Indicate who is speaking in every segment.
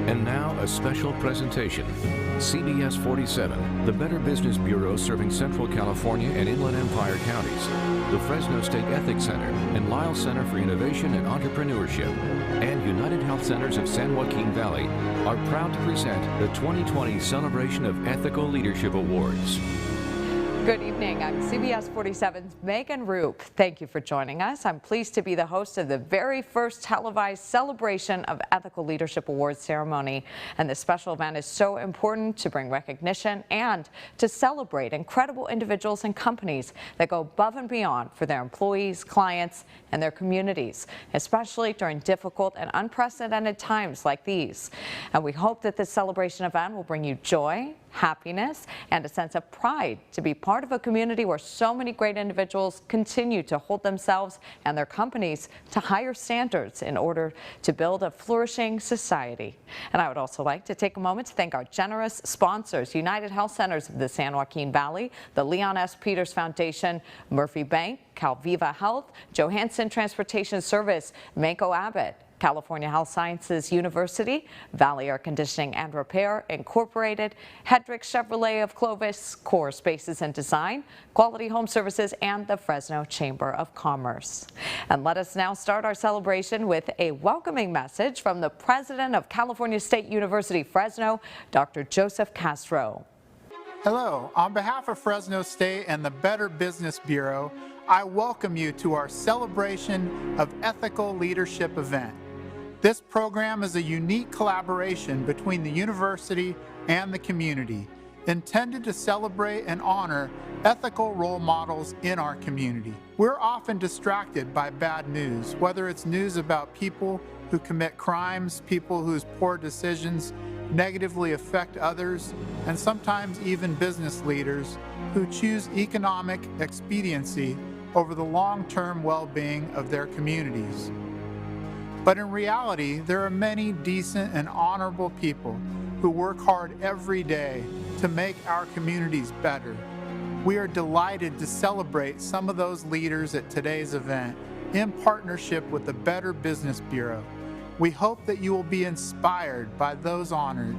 Speaker 1: And now a special presentation. CBS47, the Better Business Bureau serving Central California and Inland Empire counties, the Fresno State Ethics Center and Lyle Center for Innovation and Entrepreneurship, and United Health Centers of San Joaquin Valley are proud to present the 2020 Celebration of Ethical Leadership Awards.
Speaker 2: Good evening. I'm CBS 47's Megan Roop. Thank you for joining us. I'm pleased to be the host of the very first televised celebration of Ethical Leadership Awards ceremony. And this special event is so important to bring recognition and to celebrate incredible individuals and companies that go above and beyond for their employees, clients, and their communities, especially during difficult and unprecedented times like these. And we hope that this celebration event will bring you joy, happiness, and a sense of pride to be part of a community where so many great individuals continue to hold themselves and their companies to higher standards in order to build a flourishing society. And I would also like to take a moment to thank our generous sponsors, United Health Centers of the San Joaquin Valley, the Leon S. Peters Foundation, Murphy Bank, Calviva Health, Johansson Transportation Service, Mako Abbott, California Health Sciences University, Valley Air Conditioning and Repair Incorporated, Hedrick Chevrolet of Clovis, Core Spaces and Design, Quality Home Services, and the Fresno Chamber of Commerce. And let us now start our celebration with a welcoming message from the president of California State University Fresno, Dr. Joseph Castro.
Speaker 3: Hello, on behalf of Fresno State and the Better Business Bureau, I welcome you to our celebration of ethical leadership event. This program is a unique collaboration between the university and the community, intended to celebrate and honor ethical role models in our community. We're often distracted by bad news, whether it's news about people who commit crimes, people whose poor decisions negatively affect others, and sometimes even business leaders who choose economic expediency over the long-term well-being of their communities. But in reality, there are many decent and honorable people who work hard every day to make our communities better. We are delighted to celebrate some of those leaders at today's event in partnership with the Better Business Bureau. We hope that you will be inspired by those honored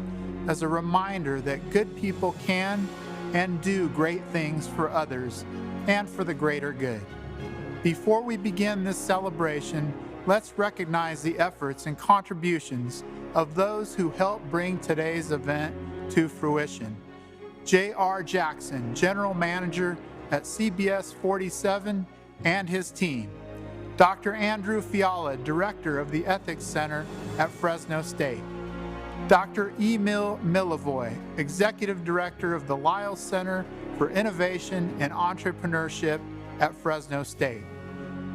Speaker 3: as a reminder that good people can and do great things for others and for the greater good. Before we begin this celebration, let's recognize the efforts and contributions of those who helped bring today's event to fruition. J.R. Jackson, General Manager at CBS 47, and his team. Dr. Andrew Fiala, Director of the Ethics Center at Fresno State. Dr. Emil Milivoy, Executive Director of the Lyle Center for Innovation and Entrepreneurship at Fresno State.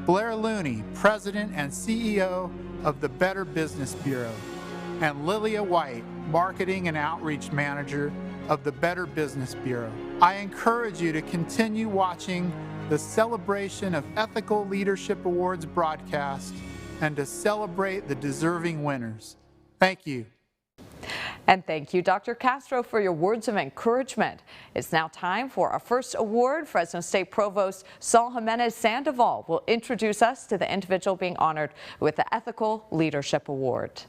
Speaker 3: Blair Looney, President and CEO of the Better Business Bureau. And Lilia White, Marketing and Outreach Manager of the Better Business Bureau. I encourage you to continue watching the Celebration of Ethical Leadership Awards broadcast and to celebrate the deserving winners. Thank you.
Speaker 2: And thank you, Dr. Castro, for your words of encouragement. It's now time for our first award. Fresno State Provost Saul Jimenez Sandoval will introduce us to the individual being honored with the Ethical Leadership Award.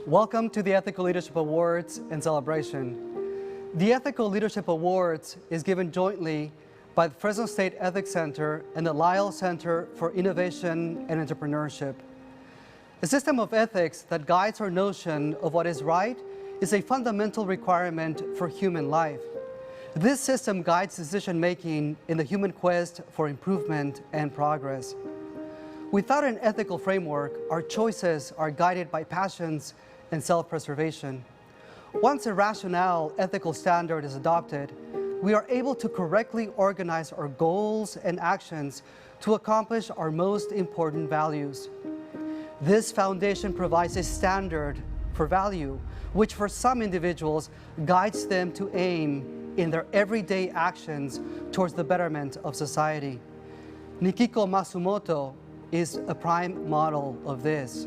Speaker 4: Welcome to the Ethical Leadership Awards and celebration. The Ethical Leadership Awards is given jointly by the Fresno State Ethics Center and the Lyle Center for Innovation and Entrepreneurship. A system of ethics that guides our notion of what is right is a fundamental requirement for human life. This system guides decision-making in the human quest for improvement and progress. Without an ethical framework, our choices are guided by passions and self-preservation. Once a rational ethical standard is adopted, we are able to correctly organize our goals and actions to accomplish our most important values. This foundation provides a standard for value, which for some individuals guides them to aim in their everyday actions towards the betterment of society. Nikiko Matsumoto is a prime model of this.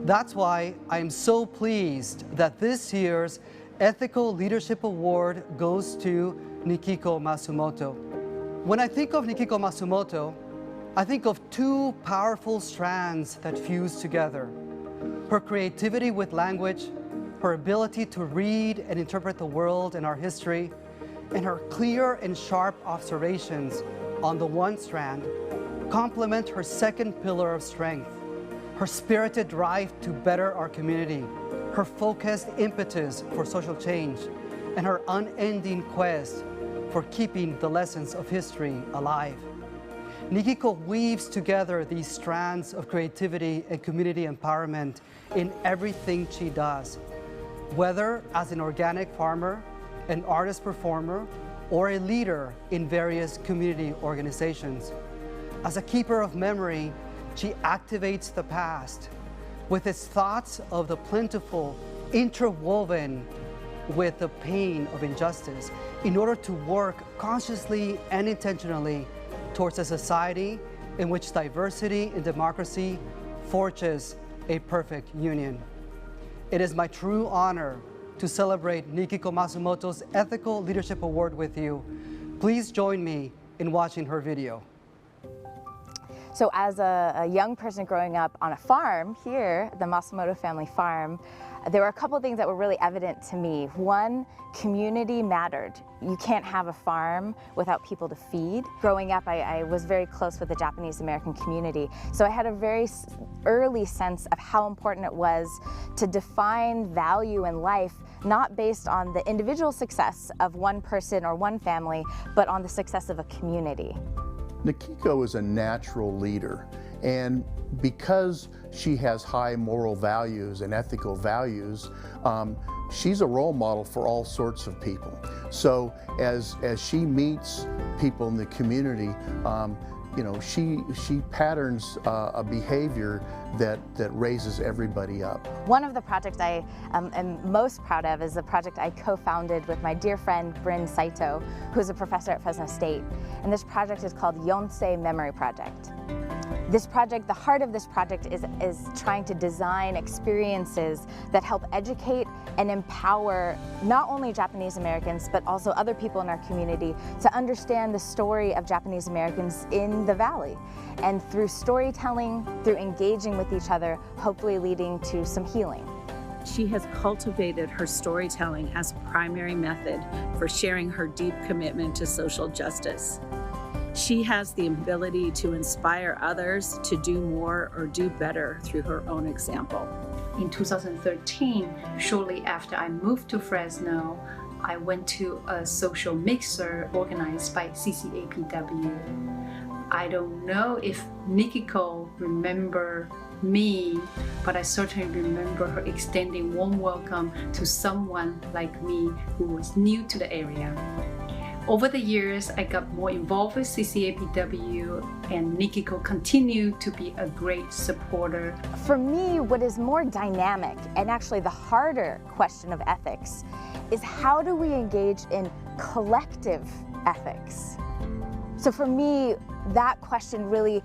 Speaker 4: That's why I am so pleased that this year's Ethical Leadership Award goes to Nikiko Matsumoto. When I think of Nikiko Matsumoto, I think of two powerful strands that fuse together. Her creativity with language, her ability to read and interpret the world and our history, and her clear and sharp observations on the one strand complement her second pillar of strength, her spirited drive to better our community, her focused impetus for social change, and her unending quest for keeping the lessons of history alive. Nikiko weaves together these strands of creativity and community empowerment in everything she does, whether as an organic farmer, an artist performer, or a leader in various community organizations. As a keeper of memory, she activates the past with its thoughts of the plentiful, interwoven with the pain of injustice in order to work consciously and intentionally towards a society in which diversity and democracy forges a perfect union. It is my true honor to celebrate Nikiko Masumoto's Ethical Leadership Award with you. Please join me in watching her video.
Speaker 5: So as a young person growing up on a farm here, the Masumoto family farm, there were a couple things that were really evident to me. One, community mattered. You can't have a farm without people to feed. Growing up, I was very close with the Japanese American community, so I had a very early sense of how important it was to define value in life, not based on the individual success of one person or one family, but on the success of a community.
Speaker 6: Nikiko is a natural leader, and because she has high moral values and ethical values, she's a role model for all sorts of people. So as she meets people in the community, you know, she patterns a behavior that raises everybody up.
Speaker 5: One of the projects I am most proud of is the project I co-founded with my dear friend Bryn Saito, who's a professor at Fresno State. And this project is called Yonsei Memory Project. This project, the heart of this project is trying to design experiences that help educate and empower not only Japanese Americans, but also other people in our community to understand the story of Japanese Americans in the Valley. And through storytelling, through engaging with each other, hopefully leading to some healing.
Speaker 7: She has cultivated her storytelling as a primary method for sharing her deep commitment to social justice. She has the ability to inspire others to do more or do better through her own example.
Speaker 8: In 2013, shortly after I moved to Fresno, I went to a social mixer organized by CCAPW. I don't know if Nikiko remember me, but I certainly remember her extending warm welcome to someone like me who was new to the area. Over the years, I got more involved with CCAPW, and Nikiko continued to be a great supporter.
Speaker 5: For me, what is more dynamic and actually the harder question of ethics is how do we engage in collective ethics? So for me, that question really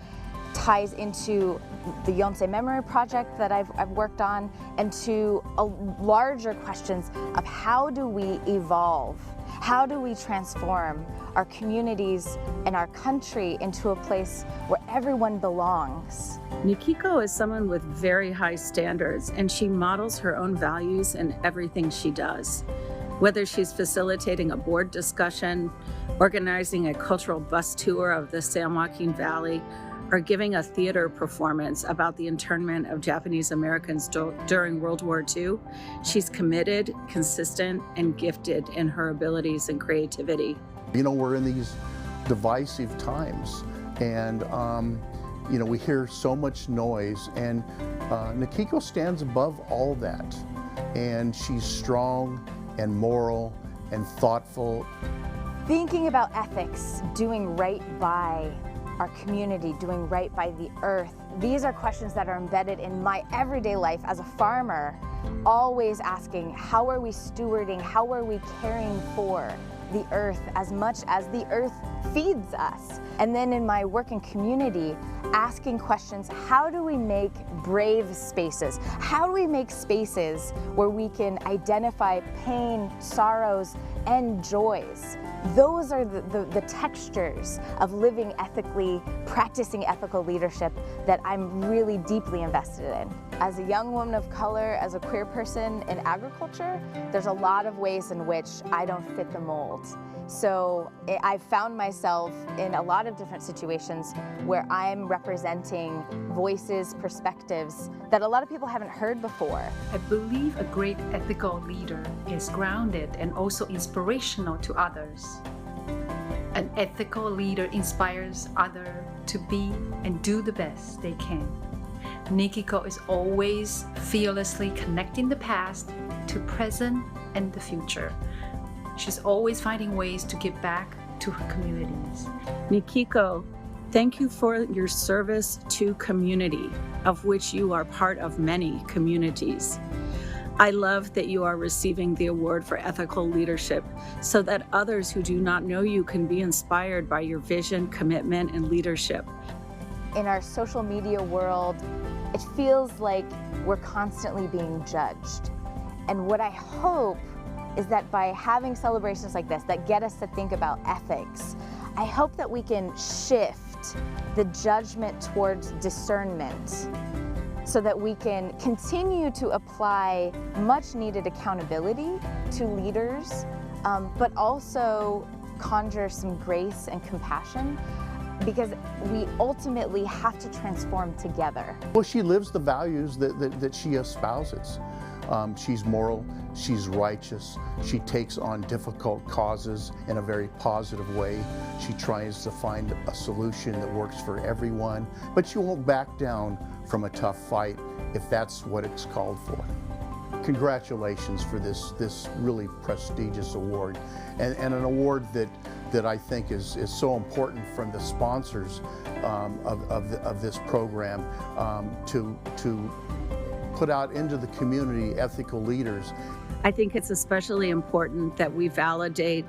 Speaker 5: ties into the Yonsei Memory Project that I've worked on, and to larger questions of how do we evolve? How do we transform our communities and our country into a place where everyone belongs?
Speaker 7: Nikiko is someone with very high standards, and she models her own values in everything she does. Whether she's facilitating a board discussion, organizing a cultural bus tour of the San Joaquin Valley, or giving a theater performance about the internment of Japanese Americans during World War II, she's committed, consistent, and gifted in her abilities and creativity.
Speaker 6: You know, we're in these divisive times, and you know, we hear so much noise, and Nikiko stands above all that, and she's strong and moral and thoughtful.
Speaker 5: Thinking about ethics, doing right by our community, doing right by the earth. These are questions that are embedded in my everyday life as a farmer, always asking, how are we stewarding, how are we caring for the earth as much as the earth feeds us? And then in my working community, asking questions, how do we make brave spaces? How do we make spaces where we can identify pain, sorrows, and joys? Those are the textures of living ethically, practicing ethical leadership that I'm really deeply invested in. As a young woman of color, as a queer person in agriculture, there's a lot of ways in which I don't fit the mold. So I've found myself in a lot of different situations where I'm representing voices, perspectives that a lot of people haven't heard before.
Speaker 8: I believe a great ethical leader is grounded and also inspirational to others. An ethical leader inspires others to be and do the best they can. Nikiko is always fearlessly connecting the past to present and the future. She's always finding ways to give back to her communities.
Speaker 7: Nikiko, thank you for your service to community, of which you are part of many communities. I love that you are receiving the award for ethical leadership so that others who do not know you can be inspired by your vision, commitment, and leadership.
Speaker 5: In our social media world, it feels like we're constantly being judged. And what I hope is that by having celebrations like this that get us to think about ethics, I hope that we can shift the judgment towards discernment so that we can continue to apply much needed accountability to leaders, but also conjure some grace and compassion, because we ultimately have to transform together.
Speaker 6: Well, she lives the values that she espouses. She's moral, she's righteous, she takes on difficult causes in a very positive way. She tries to find a solution that works for everyone, but she won't back down from a tough fight if that's what it's called for. Congratulations for this really prestigious award, and an award that I think is so important from the sponsors of this program to put out into the community ethical leaders.
Speaker 7: I think it's especially important that we validate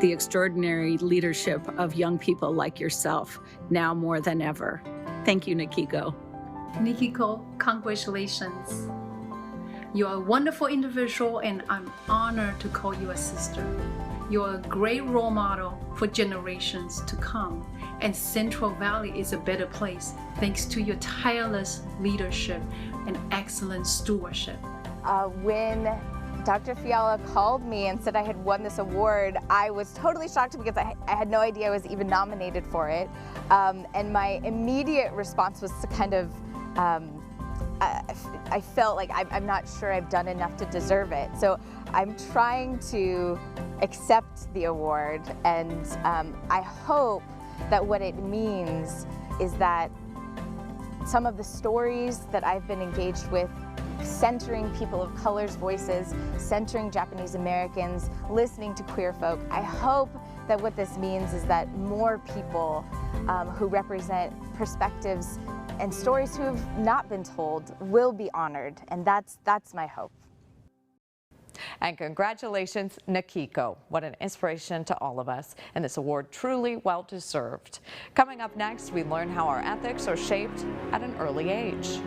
Speaker 7: the extraordinary leadership of young people like yourself now more than ever. Thank you, Nikiko.
Speaker 8: Nikiko, congratulations. You are a wonderful individual, and I'm honored to call you a sister. You're a great role model for generations to come, and Central Valley is a better place thanks to your tireless leadership and excellent stewardship.
Speaker 5: When Dr. Fiala called me and said I had won this award, I was totally shocked because I had no idea I was even nominated for it. And my immediate response was to kind of, I felt like I'm not sure I've done enough to deserve it. So I'm trying to accept the award, and I hope that what it means is that some of the stories that I've been engaged with, centering people of color's voices, centering Japanese Americans, listening to queer folk, I hope that what this means is that more people who represent perspectives and stories who have not been told will be honored, and that's my hope.
Speaker 2: And congratulations, Nikiko. What an inspiration to all of us, and this award truly well-deserved. Coming up next, we learn how our ethics are shaped at an early age.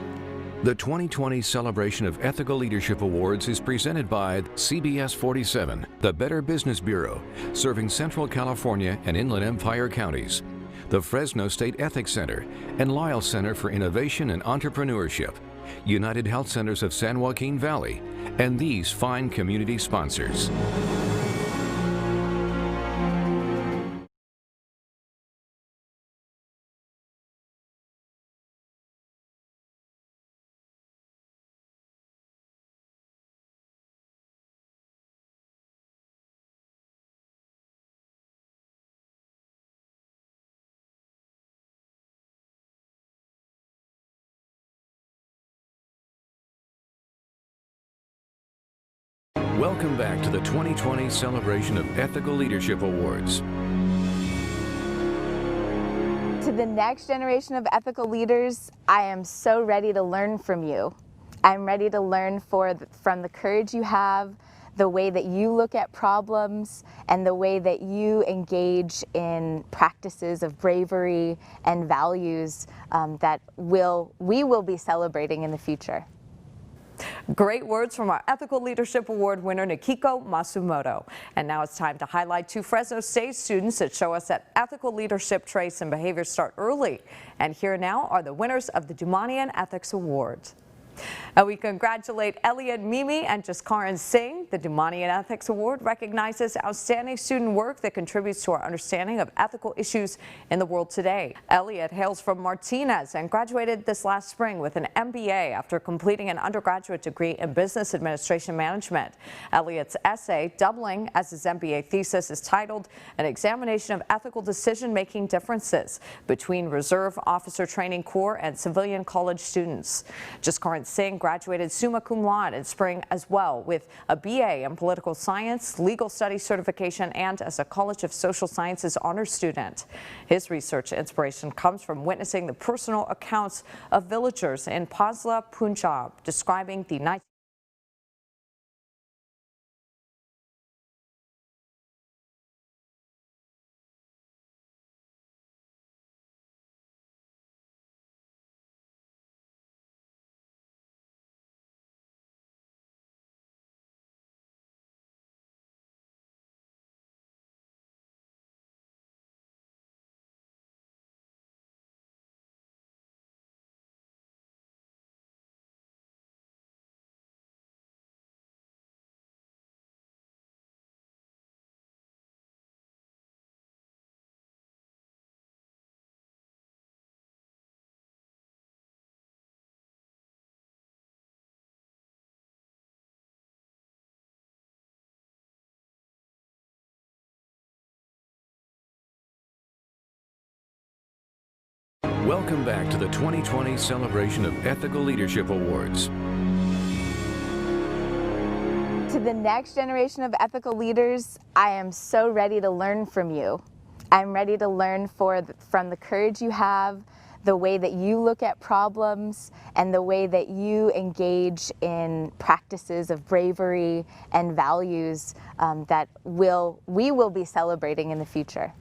Speaker 1: The 2020 Celebration of Ethical Leadership Awards is presented by CBS47, the Better Business Bureau, serving Central California and Inland Empire counties, the Fresno State Ethics Center, and Lyle Center for Innovation and Entrepreneurship, United Health Centers of San Joaquin Valley, and these fine community sponsors. Welcome back to the 2020 Celebration of Ethical Leadership Awards.
Speaker 5: To the next generation of ethical leaders, I am so ready to learn from you. I'm ready to learn from the courage you have, the way that you look at problems, and the way that you engage in practices of bravery and values that we will be celebrating in the future.
Speaker 2: Great words from our Ethical Leadership Award winner, Nikiko Masumoto. And now it's time to highlight two Fresno State students that show us that ethical leadership traits and behaviors start early. And here now are the winners of the Dumanian Ethics Award. And we congratulate Elliot Mimi and Jaskaran Singh. The Dumanian Ethics Award recognizes outstanding student work that contributes to our understanding of ethical issues in the world today. Elliot hails from Martinez and graduated this last spring with an MBA after completing an undergraduate degree in business administration management. Elliot's essay, doubling as his MBA thesis, is titled An Examination of Ethical Decision-Making Differences Between Reserve Officer Training Corps and Civilian College Students. Jaskaran Singh graduated summa cum laude in spring as well with a BA in political science, legal studies certification, and as a College of Social Sciences honors student. His research inspiration comes from witnessing the personal accounts of villagers in Pasla, Punjab, describing the night.
Speaker 1: Welcome back to the 2020 celebration of Ethical Leadership Awards.
Speaker 5: To the next generation of ethical leaders, I am so ready to learn from you. I'm ready to learn from the courage you have, the way that you look at problems, and the way that you engage in practices of bravery and values that we will be celebrating in the future.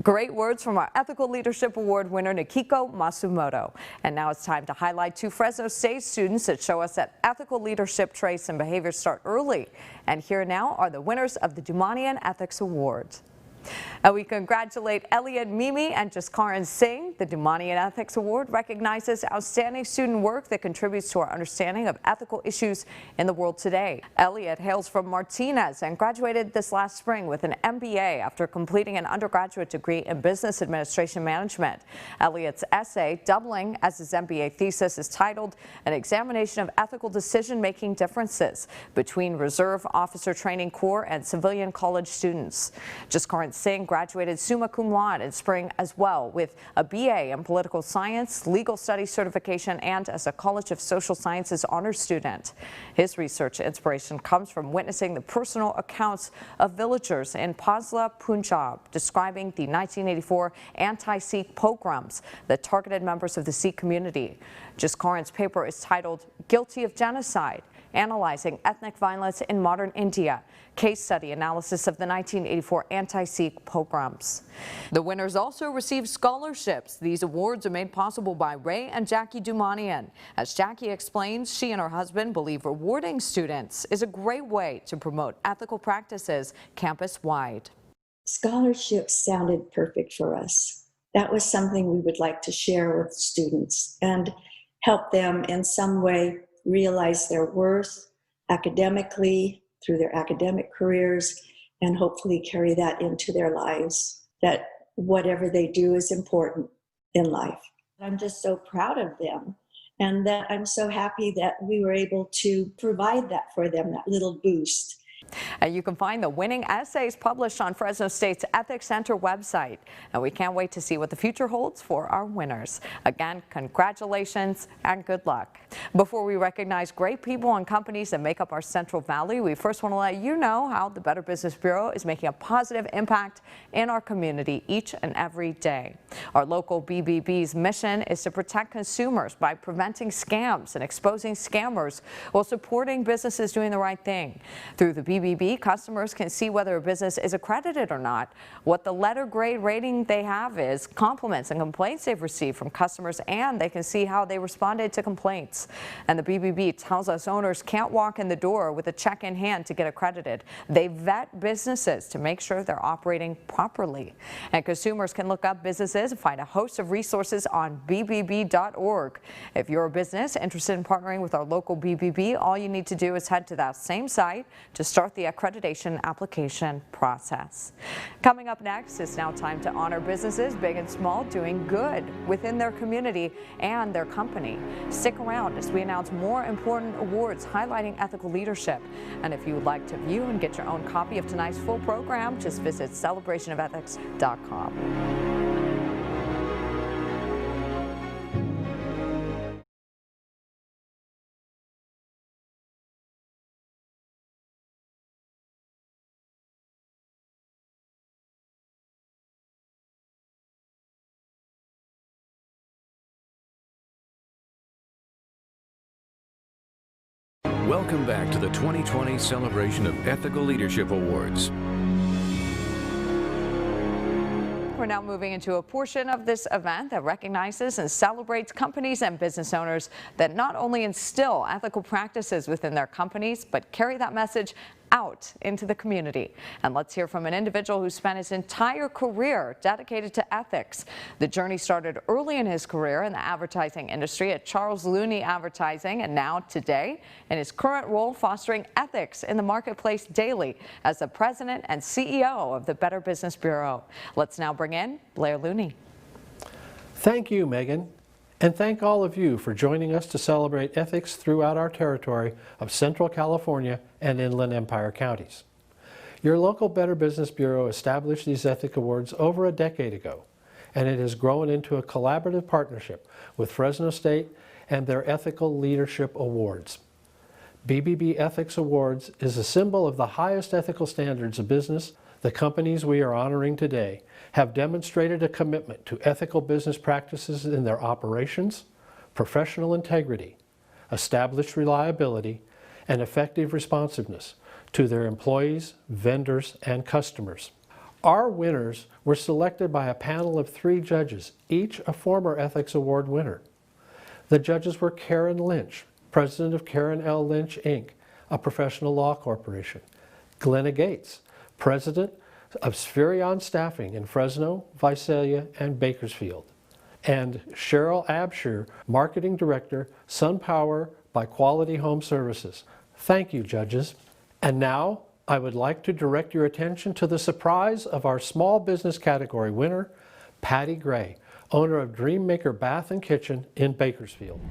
Speaker 2: Great words from our Ethical Leadership Award winner, Nikiko Masumoto. And now it's time to highlight 2 Fresno State students that show us that ethical leadership traits and behaviors start early. And here now are the winners of the Dumanian Ethics Award. And we congratulate Elliot Mimi and Jaskaran Singh. The Dumanian Ethics Award recognizes outstanding student work that contributes to our understanding of ethical issues in the world today. Elliot hails from Martinez and graduated this last spring with an MBA after completing an undergraduate degree in business administration management. Elliot's essay, doubling as his MBA thesis, is titled An Examination of Ethical Decision-Making Differences Between Reserve Officer Training Corps and Civilian College Students. Jaskaran Singh graduated summa cum laude in spring as well with a BA in political science, legal studies certification, and as a College of Social Sciences honors student. His research inspiration comes from witnessing the personal accounts of villagers in Pasla, Punjab, describing the 1984 anti-Sikh pogroms that targeted members of the Sikh community. Jaskaran's paper is titled Guilty of Genocide: Analyzing Ethnic Violence in Modern India, Case Study Analysis of the 1984 Anti-Sikh Pogroms. The winners also received scholarships. These awards are made possible by Ray and Jackie Dumanian. As Jackie explains, she and her husband believe rewarding students is a great way to promote ethical practices campus-wide.
Speaker 9: Scholarships sounded perfect for us. That was something we would like to share with students and help them in some way realize their worth academically through their academic careers, and hopefully carry that into their lives, that whatever they do is important in life. I'm just so proud of them, and that I'm so happy that we were able to provide that for them, that little boost.
Speaker 2: And you can find the winning essays published on Fresno State's Ethics Center website. And we can't wait to see what the future holds for our winners. Again, congratulations and good luck. Before we recognize great people and companies that make up our Central Valley, we first want to let you know how the Better Business Bureau is making a positive impact in our community each and every day. Our local BBB's mission is to protect consumers by preventing scams and exposing scammers while supporting businesses doing the right thing. Through the BBB, customers can see whether a business is accredited or not, what the letter grade rating they have is, compliments and complaints they've received from customers, and they can see how they responded to complaints. And the BBB tells us owners can't walk in the door with a check in hand to get accredited. They vet businesses to make sure they're operating properly. And consumers can look up businesses and find a host of resources on bbb.org. If you're a business interested in partnering with our local BBB, all you need to do is head to that same site to start the accreditation application process. Coming up next, it's now time to honor businesses, big and small, doing good within their community and their company. Stick around as we announce more important awards highlighting ethical leadership. And if you would like to view and get your own copy of tonight's full program, just visit celebrationofethics.com.
Speaker 1: Welcome back to the 2020 Celebration of Ethical Leadership Awards.
Speaker 2: We're now moving into a portion of this event that recognizes and celebrates companies and business owners that not only instill ethical practices within their companies, but carry that message out into the community. And let's hear from an individual who spent his entire career dedicated to ethics. The journey started early in his career in the advertising industry at Charles Looney Advertising, and now today in his current role fostering ethics in the marketplace daily as the president and CEO of the Better Business Bureau. Let's now bring in Blair Looney.
Speaker 10: Thank you, Megan. And thank all of you for joining us to celebrate ethics throughout our territory of Central California and Inland Empire counties. Your local Better Business Bureau established these ethic awards over a decade ago, and it has grown into a collaborative partnership with Fresno State and their Ethical Leadership Awards. BBB Ethics Awards is a symbol of the highest ethical standards of business. The companies we are honoring today have demonstrated a commitment to ethical business practices in their operations, professional integrity, established reliability, and effective responsiveness to their employees, vendors, and customers. Our winners were selected by a panel of 3 judges, each a former Ethics Award winner. The judges were Karen Lynch, president of Karen L. Lynch, Inc., a professional law corporation; Glenna Gates, president of Spherion Staffing in Fresno, Visalia, and Bakersfield; and Cheryl Absher, marketing director, SunPower by Quality Home Services. Thank you, judges. And now, I would like to direct your attention to the surprise of our small business category winner, Patty Gray, owner of Dreammaker Bath and Kitchen in Bakersfield.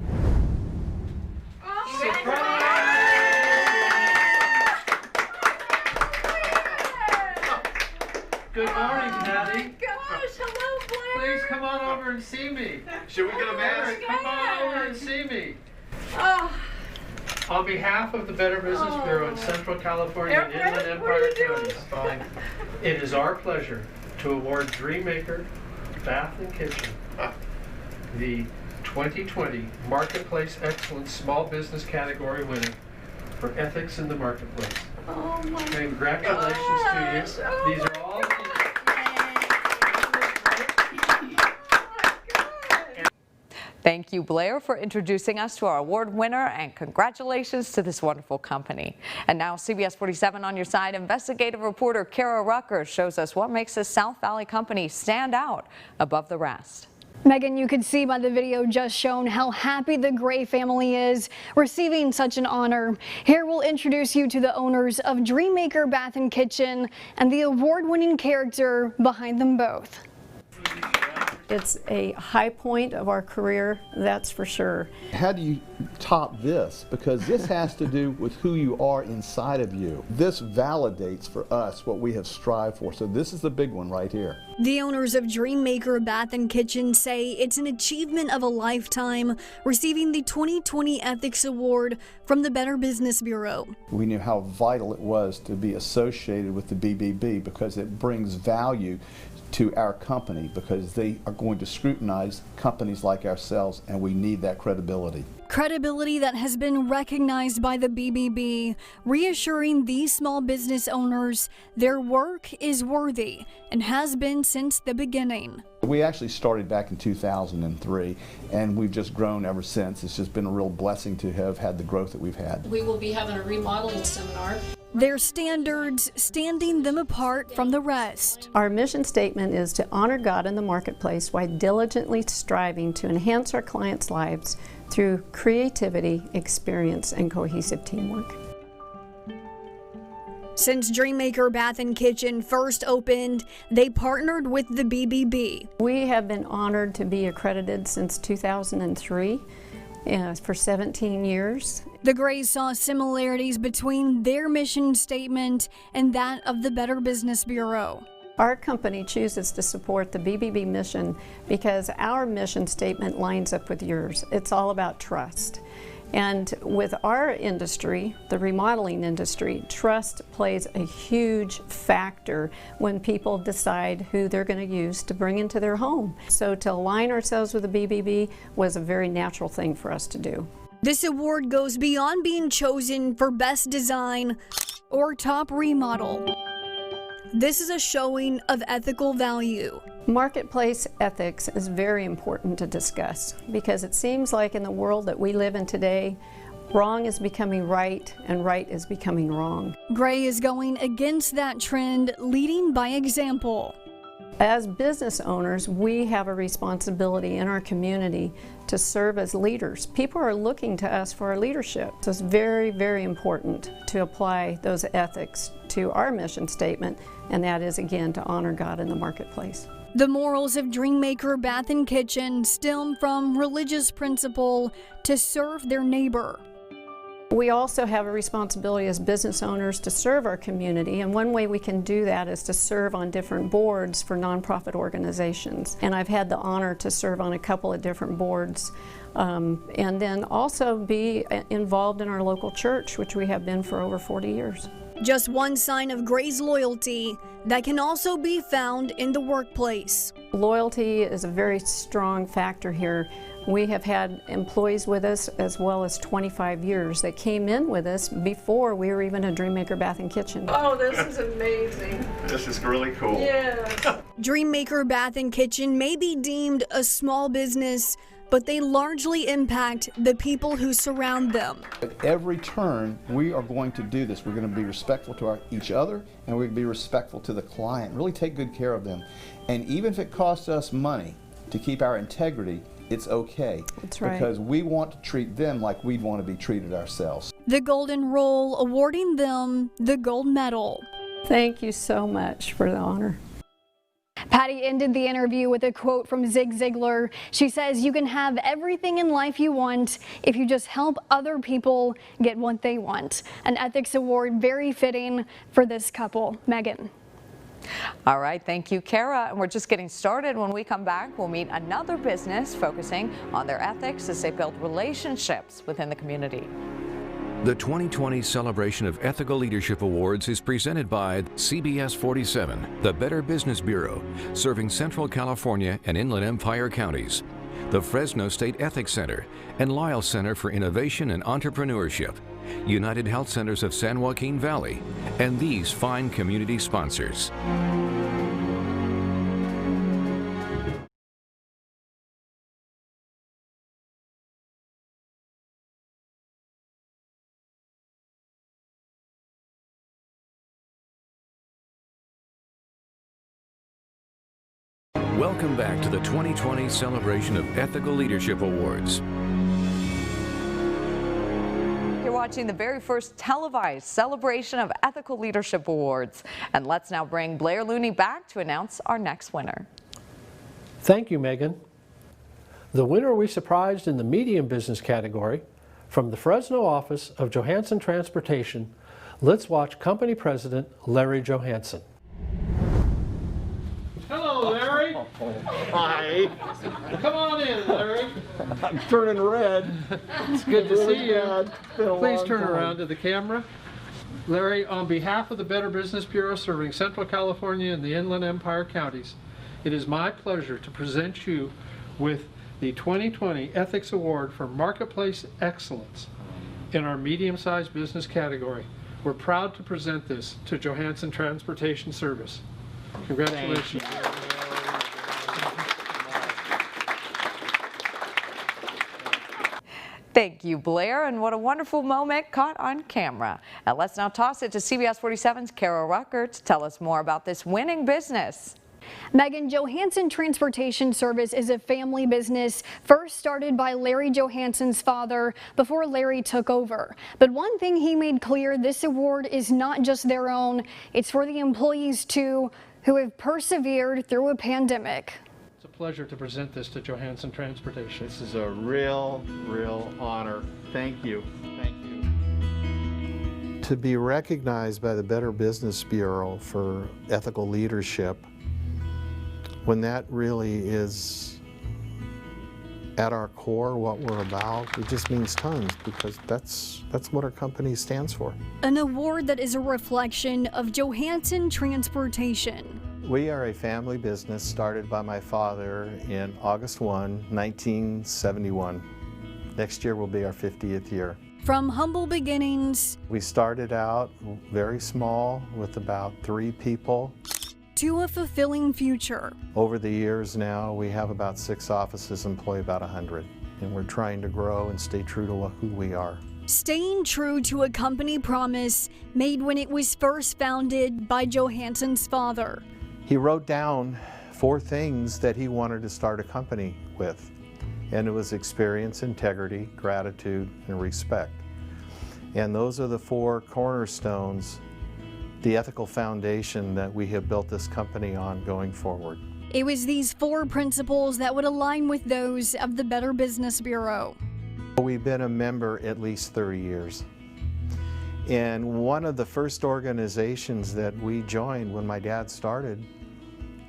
Speaker 11: Good morning, Patty.
Speaker 12: Oh my gosh, hello, Blair.
Speaker 11: Please come on over and see me.
Speaker 12: Should we get a mask?
Speaker 11: Come on over and see me.
Speaker 12: Oh.
Speaker 11: On behalf of the Better Business Bureau in Central California and Inland Empire counties, it is our pleasure to award Dreammaker Bath and Kitchen the 2020 Marketplace Excellence Small Business Category winner for ethics in the marketplace.
Speaker 12: Oh my
Speaker 11: Congratulations
Speaker 12: gosh.
Speaker 11: to you.
Speaker 12: Oh
Speaker 11: These are all
Speaker 2: Thank you, Blair, for introducing us to our award winner, and congratulations to this wonderful company. And now CBS 47 on your side, investigative reporter Kara Rucker shows us what makes this South Valley company stand out above the rest.
Speaker 13: Megan, you could see by the video just shown how happy the Gray family is receiving such an honor. Here we'll introduce you to the owners of Dreammaker Bath and Kitchen and the award-winning character behind them both.
Speaker 14: It's a high point of our career, that's for sure.
Speaker 15: How do you top this? Because this has to do with who you are inside of you. This validates for us what we have strived for. So this is the big one right here.
Speaker 13: The owners of Dreammaker Bath and Kitchen say it's an achievement of a lifetime, receiving the 2020 Ethics Award from the Better Business Bureau.
Speaker 15: We knew how vital it was to be associated with the BBB because it brings value to our company because they are going to scrutinize companies like ourselves, and we need that credibility.
Speaker 13: Credibility that has been recognized by the BBB, reassuring these small business owners their work is worthy and has been since the beginning.
Speaker 15: We actually started back in 2003, and we've just grown ever since. It's just been a real blessing to have had the growth that we've had.
Speaker 14: We will be having a remodeling seminar.
Speaker 13: Their standards standing them apart from the rest.
Speaker 7: Our mission statement is to honor God in the marketplace while diligently striving to enhance our clients' lives through creativity, experience, and cohesive teamwork.
Speaker 13: Since Dreammaker Bath and Kitchen first opened, they partnered with the BBB.
Speaker 7: We have been honored to be accredited since 2003 for 17 years.
Speaker 13: The Grays saw similarities between their mission statement and that of the Better Business Bureau.
Speaker 7: Our company chooses to support the BBB mission because our mission statement lines up with yours. It's all about trust. And with our industry, the remodeling industry, trust plays a huge factor when people decide who they're going to use to bring into their home. So to align ourselves with the BBB was a very natural thing for us to do.
Speaker 13: This award goes beyond being chosen for best design or top remodel. This is a showing of ethical value.
Speaker 7: Marketplace ethics is very important to discuss because it seems like in the world that we live in today, wrong is becoming right and right is becoming wrong.
Speaker 13: Gray is going against that trend, leading by example.
Speaker 7: As business owners, we have a responsibility in our community to serve as leaders. People are looking to us for our leadership. So it's very, very important to apply those ethics to our mission statement, and that is, again, to honor God in the marketplace.
Speaker 13: The morals of Dreammaker Bath and Kitchen stem from religious principle to serve their neighbor.
Speaker 7: We also have a responsibility as business owners to serve our community, and one way we can do that is to serve on different boards for nonprofit organizations. And I've had the honor to serve on a couple of different boards, and then also be involved in our local church, which we have been for over 40 years.
Speaker 13: Just one sign of Gray's loyalty that can also be found in the workplace.
Speaker 7: Loyalty is a very strong factor here. We have had employees with us as well as 25 years that came in with us before we were even a Dreammaker Bath and Kitchen.
Speaker 14: Oh, this is amazing.
Speaker 16: This is really cool.
Speaker 14: Yes.
Speaker 13: Dreammaker Bath and Kitchen may be deemed a small business, but they largely impact the people who surround them.
Speaker 15: At every turn, we are going to do this. We're going to be respectful to each other, and we're going to be respectful to the client. Really take good care of them. And even if it costs us money to keep our integrity, it's okay.
Speaker 7: That's right.
Speaker 15: Because we want to treat them like we'd want to be treated ourselves.
Speaker 13: The Golden Role awarding them the gold medal.
Speaker 7: Thank you so much for the honor.
Speaker 13: Patty ended the interview with a quote from Zig Ziglar. She says, "You can have everything in life you want if you just help other people get what they want." An ethics award very fitting for this couple. Megan.
Speaker 2: All right, thank you, Kara. And we're just getting started. When we come back, we'll meet another business focusing on their ethics as they build relationships within the community.
Speaker 1: The 2020 Celebration of Ethical Leadership Awards is presented by CBS47, the Better Business Bureau, serving Central California and Inland Empire counties, the Fresno State Ethics Center, and Lyle Center for Innovation and Entrepreneurship, United Health Centers of San Joaquin Valley, and these fine community sponsors. Welcome back to the 2020 Celebration of Ethical Leadership Awards.
Speaker 2: You're watching the very first televised celebration of Ethical Leadership Awards. And let's now bring Blair Looney back to announce our next winner.
Speaker 10: Thank you, Megan. The winner we surprised in the medium business category from the Fresno office of Johansson Transportation. Let's watch company president Larry Johansson.
Speaker 11: Hello, Larry.
Speaker 16: Hi.
Speaker 11: Come on in, Larry.
Speaker 16: I'm turning red.
Speaker 11: It's good to see you.
Speaker 16: It's been a
Speaker 11: Please
Speaker 16: long
Speaker 11: turn
Speaker 16: time.
Speaker 11: around to the camera. Larry, on behalf of the Better Business Bureau serving Central California and the Inland Empire counties, it is my pleasure to present you with the 2020 Ethics Award for Marketplace Excellence in our medium-sized business category. We're proud to present this to Johansson Transportation Service. Congratulations.
Speaker 2: Thank you, Blair, and what a wonderful moment caught on camera. And let's now toss it to CBS 47's Carol Rucker to tell us more about this winning business.
Speaker 13: Megan, Johansson Transportation Service is a family business first started by Larry Johansson's father before Larry took over. But one thing he made clear, this award is not just their own, it's for the employees too, who have persevered through a pandemic.
Speaker 11: It's a pleasure to present this to Johansson Transportation.
Speaker 16: This is a real honor. Thank you. Thank you.
Speaker 17: To be recognized by the Better Business Bureau for ethical leadership, when that really is at our core what we're about, it just means tons, because that's what our company stands for.
Speaker 13: An award that is a reflection of Johansson Transportation.
Speaker 17: We are a family business started by my father in August 1, 1971. Next year will be our 50th year.
Speaker 13: From humble beginnings,
Speaker 17: we started out very small with about 3 people.
Speaker 13: To a fulfilling future.
Speaker 17: Over the years now, we have about 6 offices, employ about 100, and we're trying to grow and stay true to who we are.
Speaker 13: Staying true to a company promise made when it was first founded by Johansson's father.
Speaker 17: He wrote down 4 things that he wanted to start a company with, and it was experience, integrity, gratitude, and respect. And those are the 4 cornerstones, the ethical foundation that we have built this company on going forward.
Speaker 13: It was these 4 principles that would align with those of the Better Business Bureau.
Speaker 17: We've been a member at least 30 years. And one of the first organizations that we joined when my dad started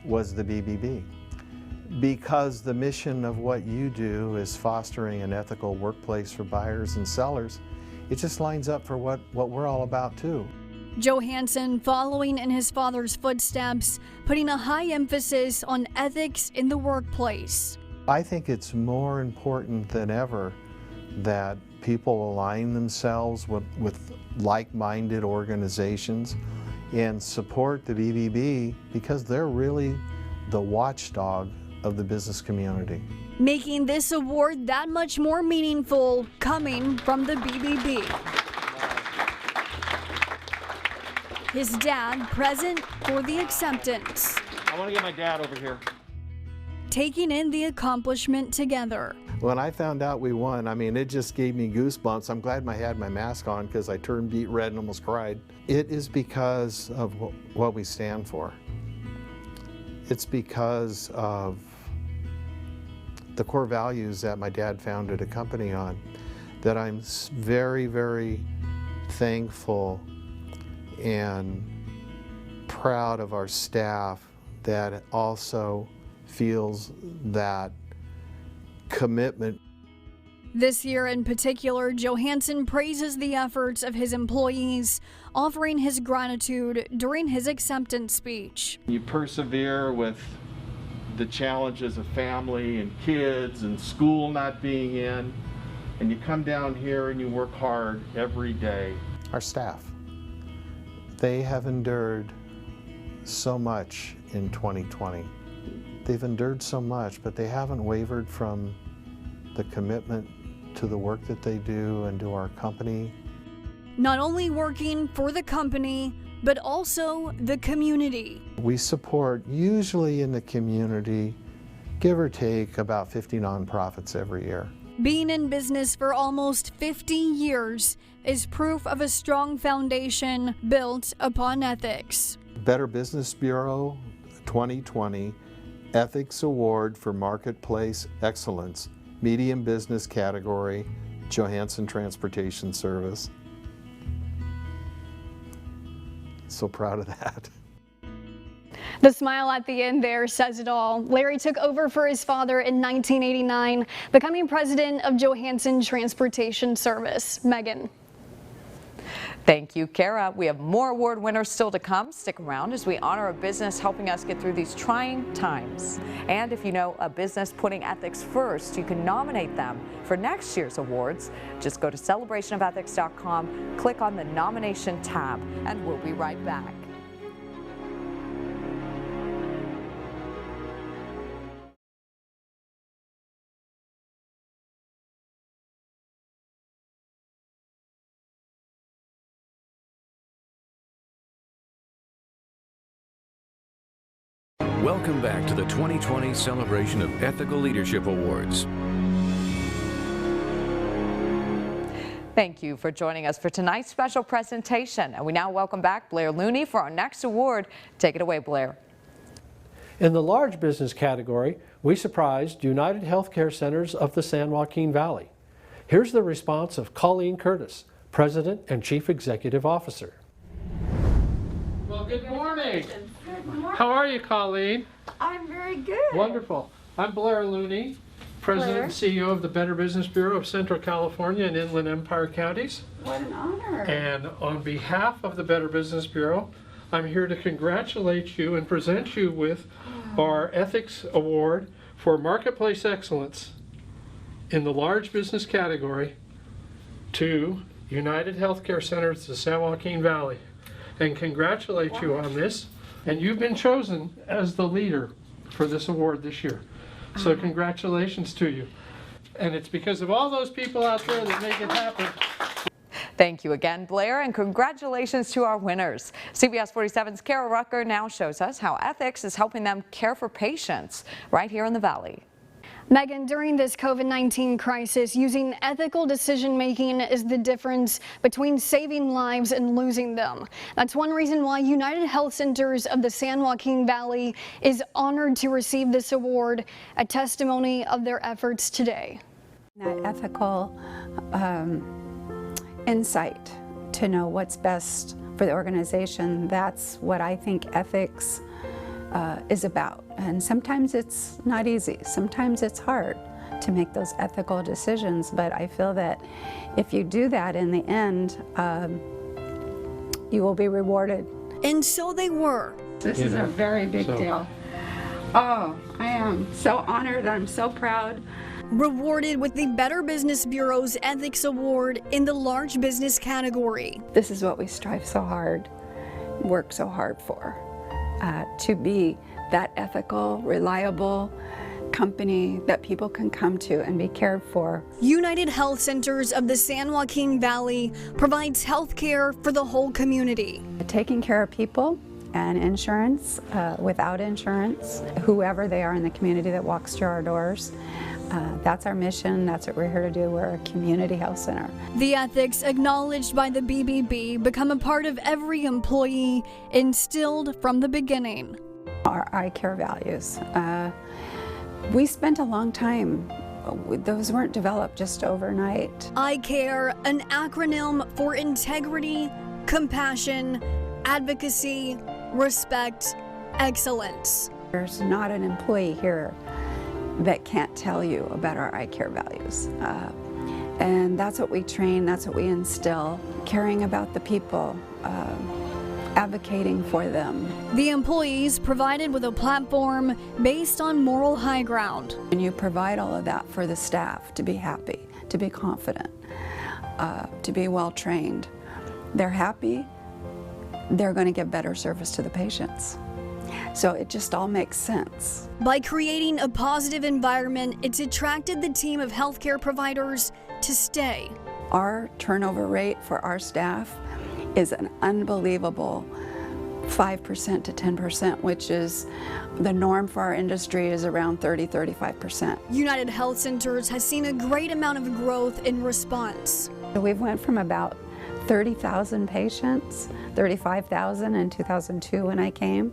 Speaker 17: was the BBB. Because the mission of what you do is fostering an ethical workplace for buyers and sellers, it just lines up for what we're all about too.
Speaker 13: Johansson, following in his father's footsteps, putting a high emphasis on ethics in the workplace.
Speaker 17: I think it's more important than ever that people align themselves with like-minded organizations and support the BBB, because they're really the watchdog of the business community.
Speaker 13: Making this award that much more meaningful coming from the BBB. His dad present for the acceptance.
Speaker 16: I want to get my dad over here.
Speaker 13: Taking in the accomplishment together.
Speaker 17: When I found out we won, I mean, it just gave me goosebumps. I'm glad I had my mask on, because I turned beet red and almost cried. It is because of what we stand for. It's because of the core values that my dad founded a company on, that I'm very, very thankful and proud of our staff that also feels that commitment.
Speaker 13: This year in particular, Johansson praises the efforts of his employees, offering his gratitude during his acceptance speech.
Speaker 16: You persevere with the challenges of family and kids and school not being in, and you come down here and you work hard every day.
Speaker 17: Our staff, they have endured so much in 2020. They've endured so much, but they haven't wavered from the commitment to the work that they do and to our company.
Speaker 13: Not only working for the company, but also the community.
Speaker 17: We support, usually in the community, give or take about 50 nonprofits every year.
Speaker 13: Being in business for almost 50 years is proof of a strong foundation built upon ethics.
Speaker 17: Better Business Bureau 2020 Ethics Award for Marketplace Excellence, Medium Business Category, Johansson Transportation Service. So proud of that.
Speaker 13: The smile at the end there says it all. Larry took over for his father in 1989, becoming president of Johansson Transportation Service. Megan.
Speaker 2: Thank you, Kara. We have more award winners still to come. Stick around as we honor a business helping us get through these trying times. And if you know a business putting ethics first, you can nominate them for next year's awards. Just go to celebrationofethics.com, click on the nomination tab, and we'll be right back.
Speaker 1: Welcome back to the 2020 Celebration of Ethical Leadership Awards.
Speaker 2: Thank you for joining us for tonight's special presentation. And we now welcome back Blair Looney for our next award. Take it away, Blair.
Speaker 10: In the large business category, we surprised United Healthcare Centers of the San Joaquin Valley. Here's the response of Colleen Curtis, President and Chief Executive Officer.
Speaker 11: Well, good morning. How are you, Colleen?
Speaker 12: I'm very good.
Speaker 11: Wonderful. I'm Blair Looney, President and CEO of the Better Business Bureau of Central California and Inland Empire Counties.
Speaker 12: What an honor.
Speaker 11: And on behalf of the Better Business Bureau, I'm here to congratulate you and present you with our Ethics Award for Marketplace Excellence in the large business category to United Healthcare Centers of the San Joaquin Valley. And congratulate you on this. And you've been chosen as the leader for this award this year. So congratulations to you. And it's because of all those people out there that make it happen.
Speaker 2: Thank you again, Blair, and congratulations to our winners. CBS 47's Kara Rucker now shows us how ethics is helping them care for patients right here in the Valley.
Speaker 13: Megan, during this COVID-19 crisis, using ethical decision-making is the difference between saving lives and losing them. That's one reason why United Health Centers of the San Joaquin Valley is honored to receive this award, a testimony of their efforts today.
Speaker 18: That ethical insight to know what's best for the organization, that's what I think ethics is about. And sometimes it's not easy. Sometimes it's hard to make those ethical decisions, but I feel that if you do that in the end, you will be rewarded.
Speaker 13: And so they were.
Speaker 12: This is a very big deal. Oh, I am so honored. I'm so proud.
Speaker 13: Rewarded with the Better Business Bureau's Ethics Award in the large business category.
Speaker 18: This is what we strive so hard, work so hard for. To be that ethical, reliable company that people can come to and be cared for.
Speaker 13: United Health Centers of the San Joaquin Valley provides health care for the whole community.
Speaker 18: Taking care of people and insurance, without insurance, whoever they are in the community that walks through our doors. That's our mission. That's what we're here to do. We're a community health center.
Speaker 13: The ethics acknowledged by the BBB become a part of every employee, instilled from the beginning.
Speaker 18: Our eye care values. We spent a long time. Those weren't developed just overnight.
Speaker 13: Eye care, an acronym for integrity, compassion, advocacy, respect, excellence.
Speaker 18: There's not an employee here that can't tell you about our eye care values. And that's what we train, that's what we instill, caring about the people, advocating for them.
Speaker 13: The employees provided with a platform based on moral high ground.
Speaker 18: And you provide all of that for the staff to be happy, to be confident, to be well trained. They're happy, they're going to give better service to the patients. So it just all makes sense.
Speaker 13: By creating a positive environment, it's attracted the team of healthcare providers to stay.
Speaker 18: Our turnover rate for our staff is an unbelievable 5% to 10%, which is the norm for our industry is around 30-35%.
Speaker 13: United Health Centers has seen a great amount of growth in response.
Speaker 18: We've went from about 30,000 patients, 35,000 in 2002 when I came,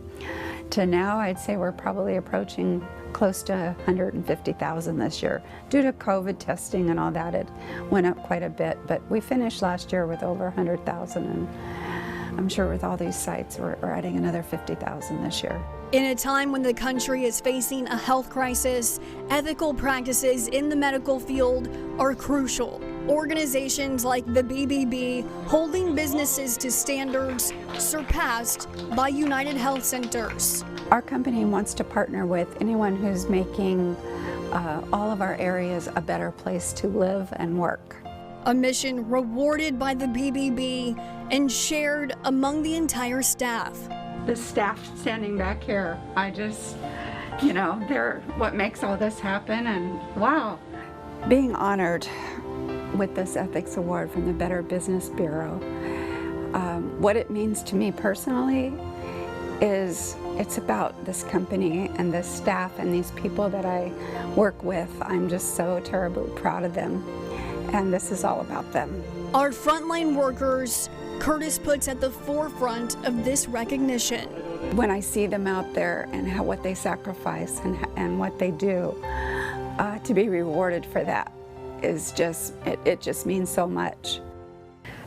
Speaker 18: to now I'd say we're probably approaching close to 150,000 this year. Due to COVID testing and all that, it went up quite a bit, but we finished last year with over 100,000, and I'm sure with all these sites, we're adding another 50,000 this year.
Speaker 13: In a time when the country is facing a health crisis, ethical practices in the medical field are crucial. organizations like the BBB holding businesses to standards surpassed by United Health Centers.
Speaker 18: Our company wants to partner with anyone who's making all of our areas a better place to live and work.
Speaker 13: A mission rewarded by the BBB and shared among the entire staff.
Speaker 12: The staff standing back here, I just, you know, they're what makes all this happen, and wow.
Speaker 18: Being honored with this Ethics Award from the Better Business Bureau, what it means to me personally is it's about this company and this staff and these people that I work with. I'm just so terribly proud of them, and this is all about them.
Speaker 13: Our frontline workers, Curtis puts at the forefront of this recognition.
Speaker 18: When I see them out there and what they sacrifice and what they do, to be rewarded for that is just, it just means so much.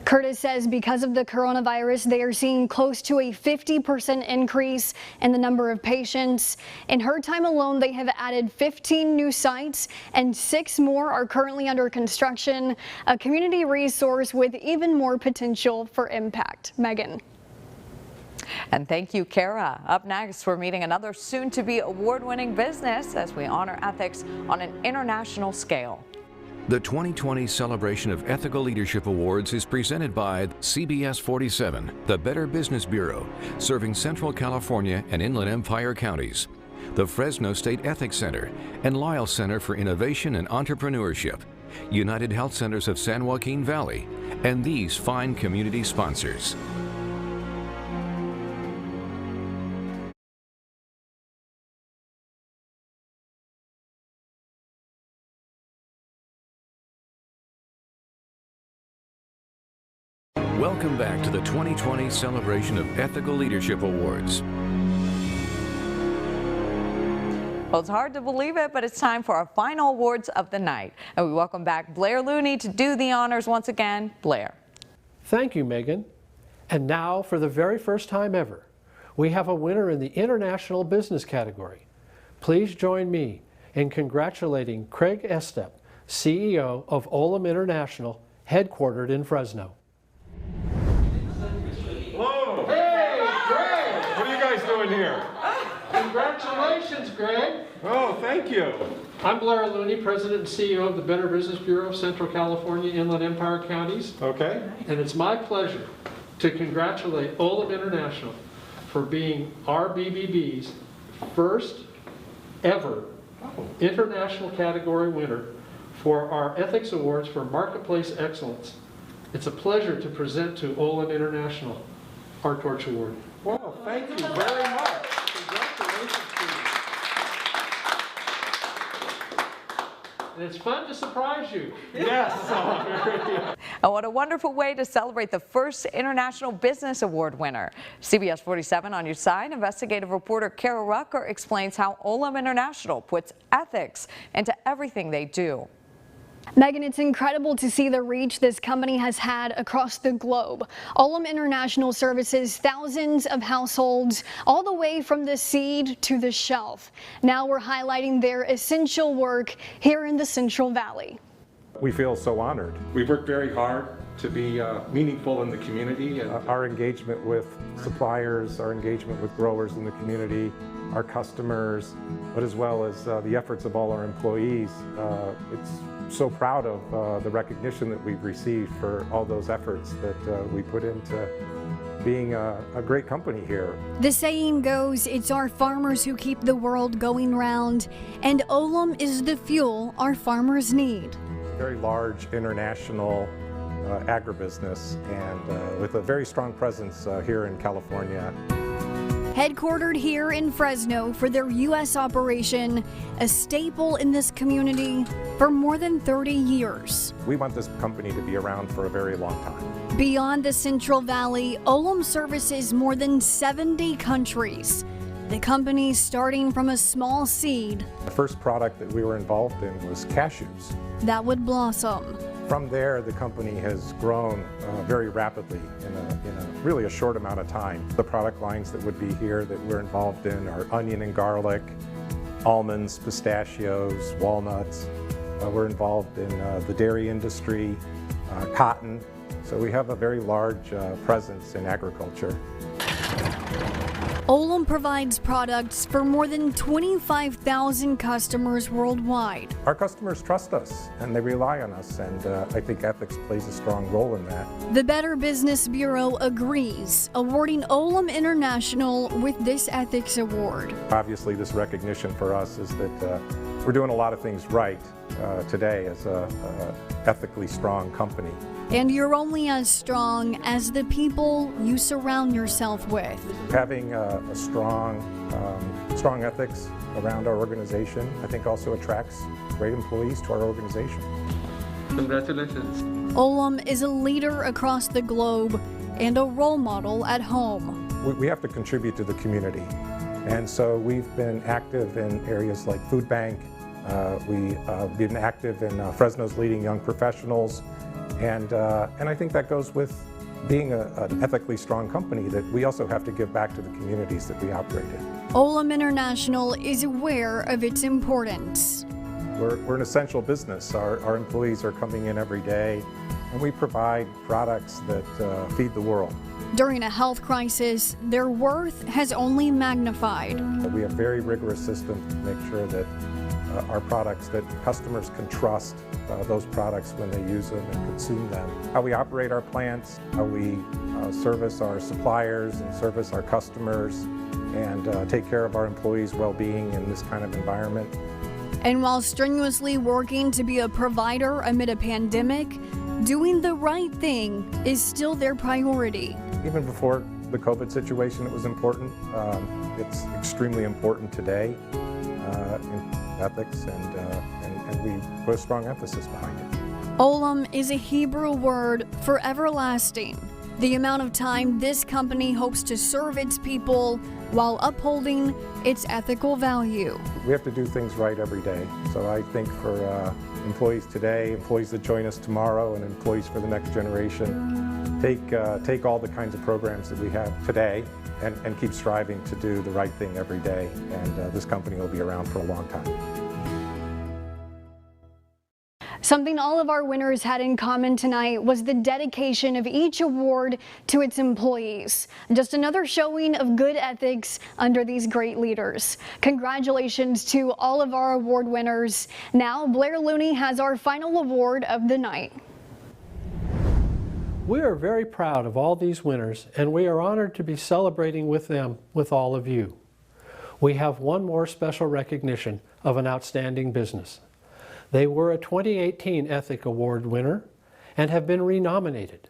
Speaker 13: Curtis says because of the coronavirus, they are seeing close to a 50% increase in the number of patients. In her time alone, they have added 15 new sites and 6 more are currently under construction, a community resource with even more potential for impact. Megan.
Speaker 2: And thank you, Kara. Up next, we're meeting another soon-to-be award-winning business as we honor ethics on an international scale.
Speaker 1: The 2020 Celebration of Ethical Leadership Awards is presented by CBS47, the Better Business Bureau, serving Central California and Inland Empire counties, the Fresno State Ethics Center, and Lyle Center for Innovation and Entrepreneurship, United Health Centers of San Joaquin Valley, and these fine community sponsors. Welcome back to the 2020 Celebration of Ethical Leadership Awards.
Speaker 2: Well, it's hard to believe it, but it's time for our final awards of the night. And we welcome back Blair Looney to do the honors once again. Blair.
Speaker 10: Thank you, Megan. And now, for the very first time ever, we have a winner in the International Business category. Please join me in congratulating Craig Estep, CEO of Olam International, headquartered in Fresno.
Speaker 19: Hello. Hey, Greg. What are you guys doing here?
Speaker 11: Congratulations, Greg.
Speaker 19: Oh, thank you.
Speaker 11: I'm Blair Looney, President and CEO of the Better Business Bureau of Central California, Inland Empire counties.
Speaker 19: Okay.
Speaker 11: And it's my pleasure to congratulate Olam International for being our BBB's first ever international category winner for our Ethics Awards for Marketplace Excellence. It's a pleasure to present to Olam International our Torch Award.
Speaker 19: Well, thank you very much. Congratulations to you.
Speaker 11: And it's fun to surprise you.
Speaker 19: Yes.
Speaker 2: And what a wonderful way to celebrate the first International Business Award winner. CBS 47 on your side, investigative reporter Kara Rucker explains how Olam International puts ethics into everything they do.
Speaker 13: Megan, it's incredible to see the reach this company has had across the globe. Olam International services thousands of households all the way from the seed to the shelf. Now we're highlighting their essential work here in the Central Valley.
Speaker 20: We feel so honored. We've worked very hard to be meaningful in the community. Our engagement with suppliers, our engagement with growers in the community, our customers, but as well as the efforts of all our employees. It's so proud of the recognition that we've received for all those efforts that we put into being a great company here.
Speaker 13: The saying goes, it's our farmers who keep the world going round, and Olam is the fuel our farmers need.
Speaker 20: Very large international agribusiness and with a very strong presence here in California.
Speaker 13: Headquartered here in Fresno for their U.S. operation, a staple in this community for more than 30 years.
Speaker 20: We want this company to be around for a very long time.
Speaker 13: Beyond the Central Valley, Olam services more than 70 countries. The company starting from a small seed.
Speaker 20: The first product that we were involved in was cashews.
Speaker 13: That would blossom.
Speaker 20: From there, the company has grown very rapidly in a really a short amount of time. The product lines that would be here that we're involved in are onion and garlic, almonds, pistachios, walnuts, We're involved in the dairy industry, cotton. So we have a very large presence in agriculture.
Speaker 13: Olam provides products for more than 25,000 customers worldwide.
Speaker 20: Our customers trust us and they rely on us, and I think ethics plays a strong role in that.
Speaker 13: The Better Business Bureau agrees, awarding Olam International with this ethics award.
Speaker 20: Obviously, this recognition for us is that we're doing a lot of things right today as a ethically strong company.
Speaker 13: And you're only as strong as the people you surround yourself with.
Speaker 20: Having a strong ethics around our organization, I think also attracts great employees to our organization.
Speaker 11: Congratulations.
Speaker 13: Olam is a leader across the globe and a role model at home.
Speaker 20: We have to contribute to the community. And so we've been active in areas like food bank. We've been active in Fresno's Leading Young Professionals. And I think that goes with being an ethically strong company, that we also have to give back to the communities that we operate in.
Speaker 13: Olam International is aware of its importance.
Speaker 20: We're an essential business. Our employees are coming in every day, and we provide products that feed the world.
Speaker 13: During a health crisis, their worth has only magnified.
Speaker 20: We have very rigorous systems to make sure that our products, that customers can trust those products when they use them and consume them. How we operate our plants, how we service our suppliers and service our customers, and take care of our employees' well-being in this kind of environment.
Speaker 13: And while strenuously working to be a provider amid a pandemic, doing the right thing is still their priority.
Speaker 20: Even before the COVID situation, it was important. It's extremely important today in ethics, and we put a strong emphasis behind it.
Speaker 13: Olam is a Hebrew word for everlasting. The amount of time this company hopes to serve its people while upholding its ethical value.
Speaker 20: We have to do things right every day. So I think for employees today, employees that join us tomorrow, and employees for the next generation, take all the kinds of programs that we have today and keep striving to do the right thing every day. And this company will be around for a long time.
Speaker 13: Something all of our winners had in common tonight was the dedication of each award to its employees. Just another showing of good ethics under these great leaders. Congratulations to all of our award winners. Now, Blair Looney has our final award of the night.
Speaker 10: We are very proud of all these winners, and we are honored to be celebrating with them, with all of you. We have one more special recognition of an outstanding business. They were a 2018 Ethic Award winner and have been renominated.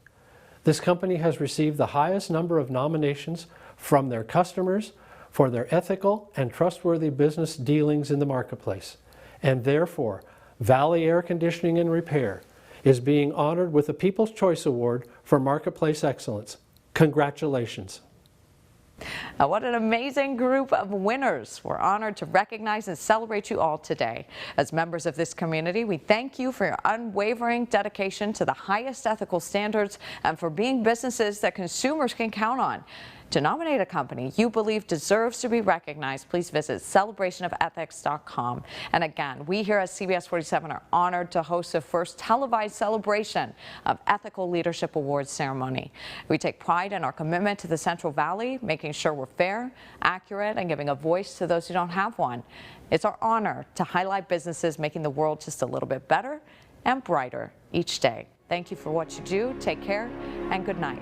Speaker 10: This company has received the highest number of nominations from their customers for their ethical and trustworthy business dealings in the marketplace. And therefore, Valley Air Conditioning and Repair is being honored with the People's Choice Award for Marketplace Excellence. Congratulations.
Speaker 2: Now, what an amazing group of winners. We're honored to recognize and celebrate you all today. As members of this community, we thank you for your unwavering dedication to the highest ethical standards and for being businesses that consumers can count on. To nominate a company you believe deserves to be recognized, please visit celebrationofethics.com. And again, we here at CBS 47 are honored to host the first televised celebration of Ethical Leadership Awards ceremony. We take pride in our commitment to the Central Valley, making sure we're fair, accurate, and giving a voice to those who don't have one. It's our honor to highlight businesses making the world just a little bit better and brighter each day. Thank you for what you do. Take care and good night.